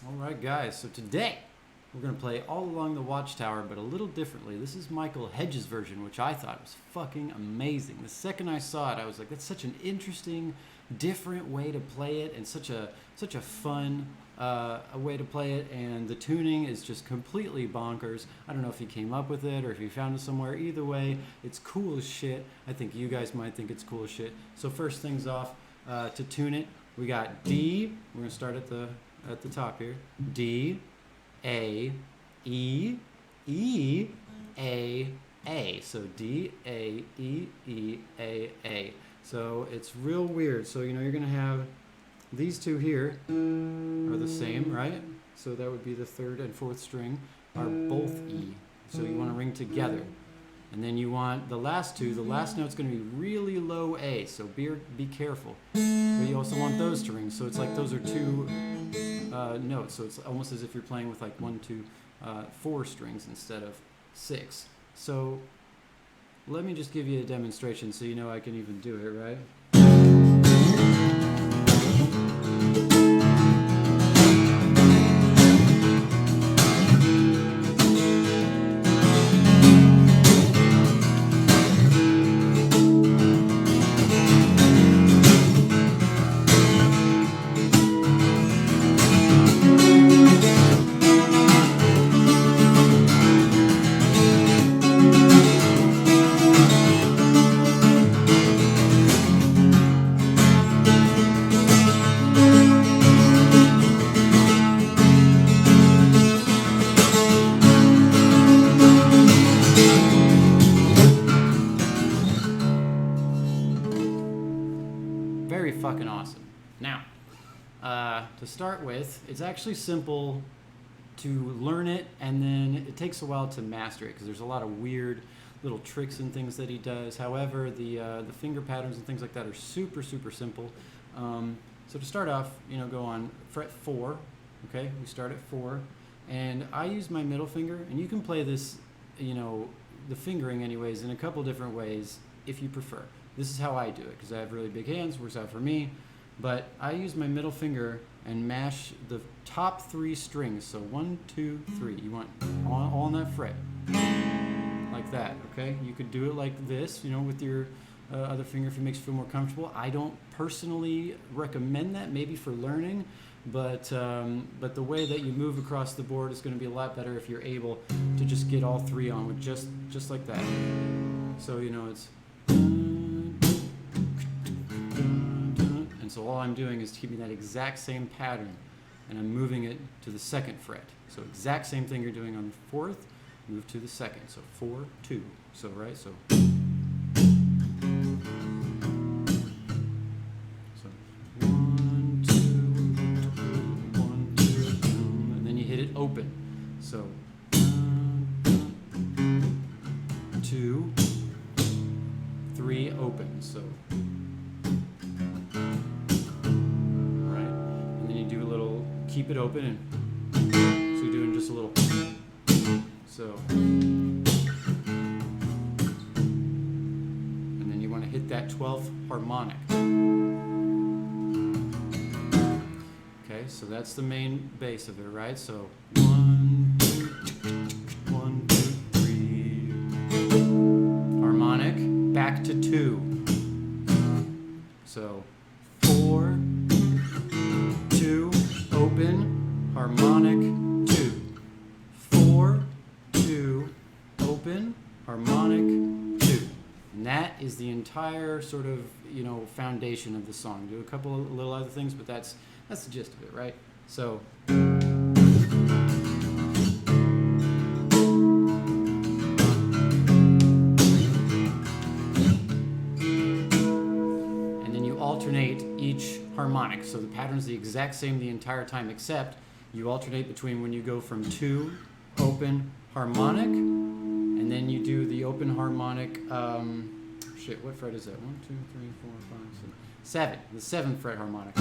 Alright guys, so today we're going to play All Along the Watchtower, but a little differently. This is Michael Hedges' version, which I thought was fucking amazing. The second I saw it, I was like, that's such an interesting, different way to play it, and such a fun a way to play it, and the tuning is just completely bonkers. I don't know if he came up with it or if he found it somewhere. Either way, it's cool as shit. I think you guys might think it's cool as shit. So first things off, to tune it, we got D. We're going to start at the top here. D, A, E, E, A, A. So D, A, E, E, A, A. So it's real weird. So you're going to have these two here are the same, right? So that would be the third and fourth string are both E. So you want to ring together. And then you want the last two, the last note's going to be really low A, so be careful. But you also want those to ring, so it's like those are two notes, so it's almost as if you're playing with like 1, 2, 4 strings instead of 6. So let me just give you a demonstration so you know I can even do it, right? Very fucking awesome. Now, to start with, it's actually simple to learn it, and then it takes a while to master it because there's a lot of weird little tricks and things that he does. However, the finger patterns and things like that are super, super simple. So to start off, go on fret 4. Okay, we start at 4, and I use my middle finger, and you can play this, the fingering anyways, in a couple different ways if you prefer. This is how I do it because I have really big hands, works out for me. But I use my middle finger and mash the top 3 strings. So 1, 2, 3. You want all on that fret, like that. Okay. You could do it like this, with your other finger if it makes you feel more comfortable. I don't personally recommend that, maybe for learning, but the way that you move across the board is going to be a lot better if you're able to just get all 3 on with just like that. So it's. And so all I'm doing is keeping that exact same pattern, and I'm moving it to the 2nd fret. So exact same thing you're doing on the 4th, move to the 2nd. So 4, 2. So right, so 1, 2, 1, 2, and then you hit it open. So 2, 3, open. So keep it open, and so you're doing just a little. So, and then you want to hit that 12th harmonic. Okay, so that's the main bass of it, right? So 1, 2, 1, 2, 3. Harmonic, back to 2. So 4, 2. Open, harmonic, 2. 4, 2, open, harmonic, 2. And that is the entire sort of, foundation of the song. Do a couple of little other things, but that's the gist of it, right? So. And then you alternate each harmonic. So the pattern's the exact same the entire time, except you alternate between when you go from 2, open, harmonic, and then you do the open harmonic, what fret is that? 1, 2, 3, 4, 5, 6, 7. The 7th fret harmonic.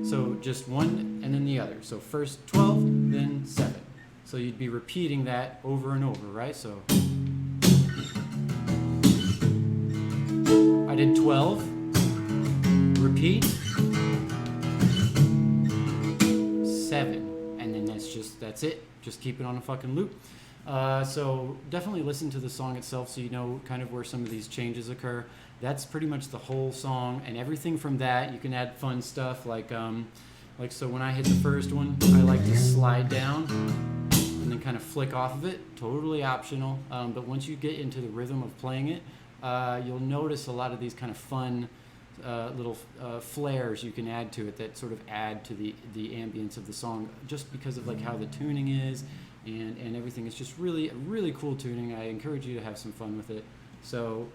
So just one and then the other. So first 12, then 7. So you'd be repeating that over and over, right? So I did 12, repeat, 7. that's it. Just keep it on a fucking loop. So definitely listen to the song itself so you know kind of where some of these changes occur. That's pretty much the whole song, and everything from that you can add fun stuff like so when I hit the first one, I like to slide down and then kind of flick off of it. Totally optional, but once you get into the rhythm of playing it, you'll notice a lot of these kind of fun little flares you can add to it that sort of add to the ambience of the song, just because of like how the tuning is and everything. It's just really cool tuning. I encourage you to have some fun with it. So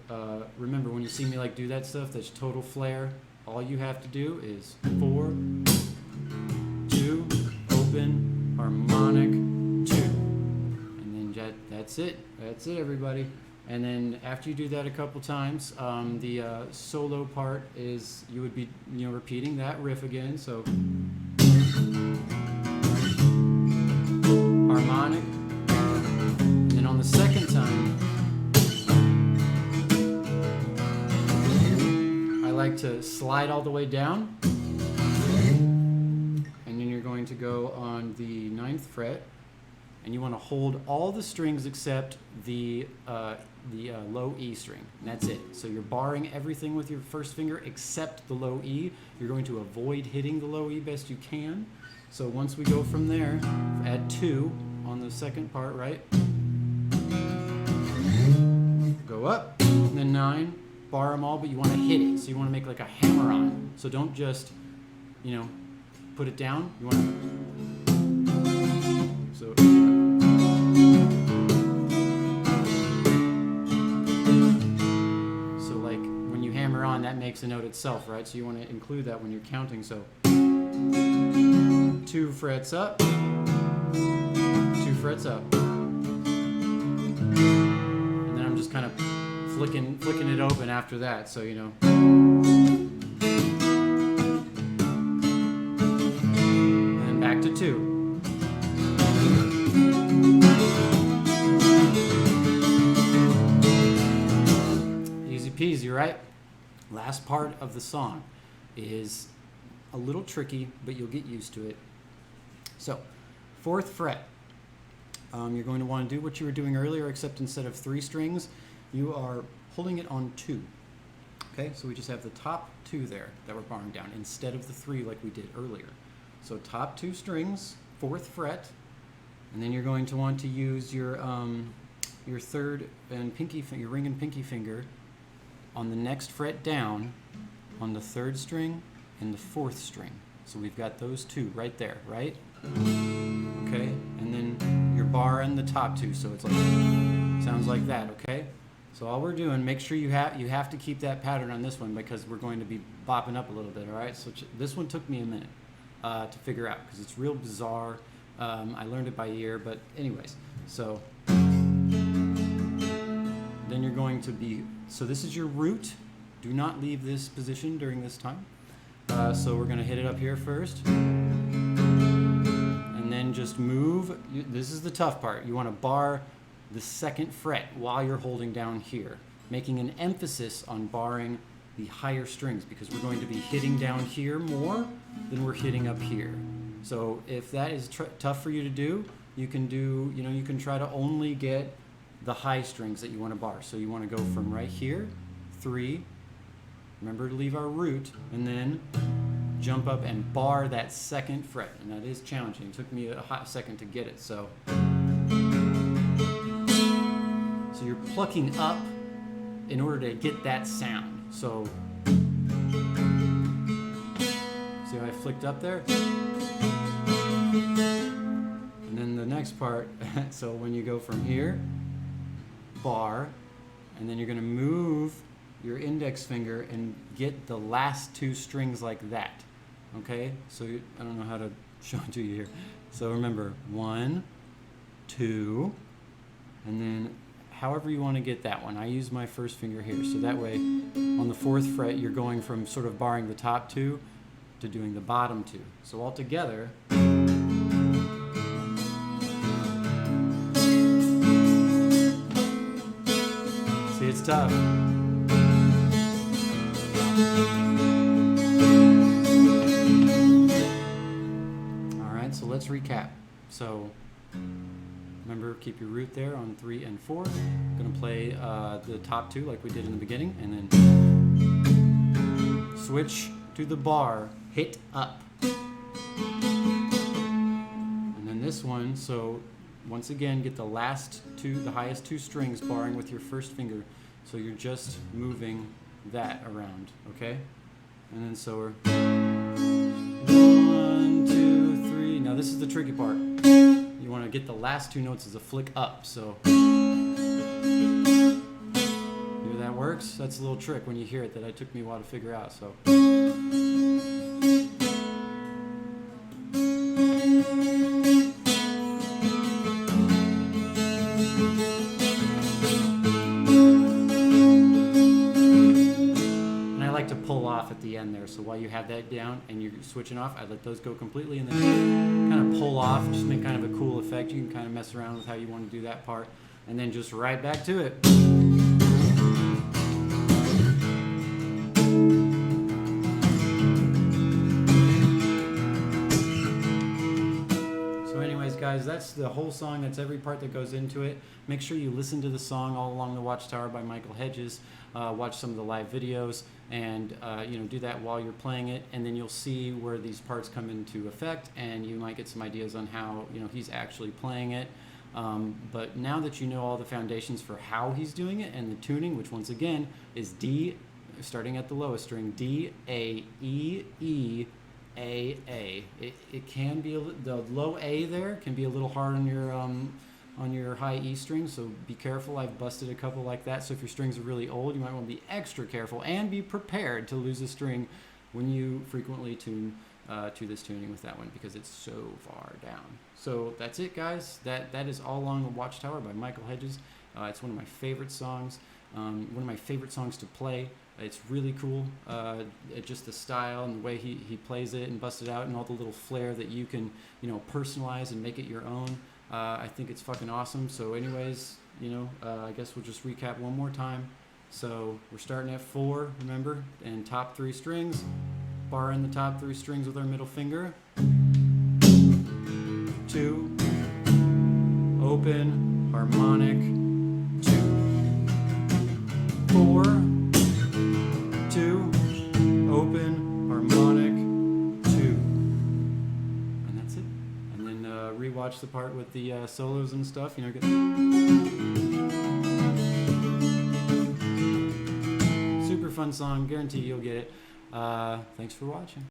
remember, when you see me like do that stuff, that's total flair. All you have to do is 4, 2, open, harmonic, 2, and then that's it. That's it, everybody. And then after you do that a couple times, the solo part is you would be repeating that riff again. So harmonic, and then on the second time, I like to slide all the way down, and then you're going to go on the 9th fret, and you want to hold all the strings except the low E string, and that's it. So you're barring everything with your first finger except the low E. You're going to avoid hitting the low E best you can. So once we go from there, add 2 on the second part, right? Go up, and then 9, bar them all, but you want to hit it. So you want to make like a hammer on. So don't just, put it down. You want to, so like when you hammer on, that makes a note itself, right? So you want to include that when you're counting. So 2 frets up, 2 frets up, and then I'm just kind of flicking it open after that, so and then back to 2. Easy peasy, right? Last part of the song is a little tricky, but you'll get used to it. So 4th fret, you're going to want to do what you were doing earlier, except instead of 3 strings, you are holding it on 2. Okay, so we just have the top 2 there that we're barring down instead of the 3 like we did earlier. So top 2 strings, 4th fret, and then you're going to want to use your 3rd and your ring and pinky finger on the next fret down on the 3rd string and the 4th string. So we've got those 2 right there, right? Okay, and then you're barring the top 2, so it's like sounds like that. Okay, so all we're doing, make sure you have to keep that pattern on this one because we're going to be bopping up a little bit. All right, so this one took me a minute to figure out because it's real bizarre. I learned it by ear, but anyways, so then you're going to be, so this is your root. Do not leave this position during this time. So we're going to hit it up here first. And then just move. This is the tough part. You want to bar the 2nd fret while you're holding down here, making an emphasis on barring the higher strings because we're going to be hitting down here more than we're hitting up here. So if that is tough for you to do, you can try to only get the high strings that you want to bar. So you want to go from right here, 3, remember to leave our root, and then jump up and bar that 2nd fret. And that is challenging. It took me a hot second to get it. So you're plucking up in order to get that sound. So see how I flicked up there? And then the next part, so when you go from here, bar, and then you're going to move your index finger and get the last 2 strings like that. Okay? So I don't know how to show it to you here. So remember, 1, 2, and then however you want to get that one. I use my first finger here. So that way, on the 4th fret, you're going from sort of barring the top 2 to doing the bottom 2. So all together, see, it's tough. All right, so let's recap. So remember, keep your root there on 3 and 4. I'm going to play the top 2 like we did in the beginning, and then switch to the bar, hit up. And then this one, so once again, get the last 2, the highest 2 strings barring with your first finger. So you're just moving that around, okay? And then so we're 1, 2, 3. Now this is the tricky part. You want to get the last 2 notes as a flick up. So maybe that works. That's a little trick when you hear it that it took me a while to figure out. So. To pull off at the end there, so while you have that down and you're switching off, I let those go completely and then kind of pull off, just make kind of a cool effect. You can kind of mess around with how you want to do that part, and then just right back to it. So anyways, guys, that's the whole song. That's every part that goes into it. Make sure you listen to the song All Along the Watchtower by Michael Hedges. Watch some of the live videos, and do that while you're playing it, and then you'll see where these parts come into effect, and you might get some ideas on how he's actually playing it. But now that you know all the foundations for how he's doing it and the tuning, which once again is D, starting at the lowest string, D, A, E, E, A, A. It can be the low A there can be a little hard on your high E string, so be careful. I've busted a couple like that, so if your strings are really old, you might want to be extra careful and be prepared to lose a string when you frequently tune to this tuning with that one, because it's so far down. So that's it, guys. That is All Along the Watchtower by Michael Hedges. It's one of my favorite songs, one of my favorite songs to play. It's really cool, just the style and the way he plays it and busts it out, and all the little flair that you can personalize and make it your own. I think it's fucking awesome. So anyways, I guess we'll just recap one more time. So we're starting at 4, remember, and top 3 strings, barring the top 3 strings with our middle finger. 2, open, harmonic, 2. 4, 2, open, harmonic, 2. And that's it. And then rewatch the part with the solos and stuff, get super fun song, guarantee you'll get it. Thanks for watching.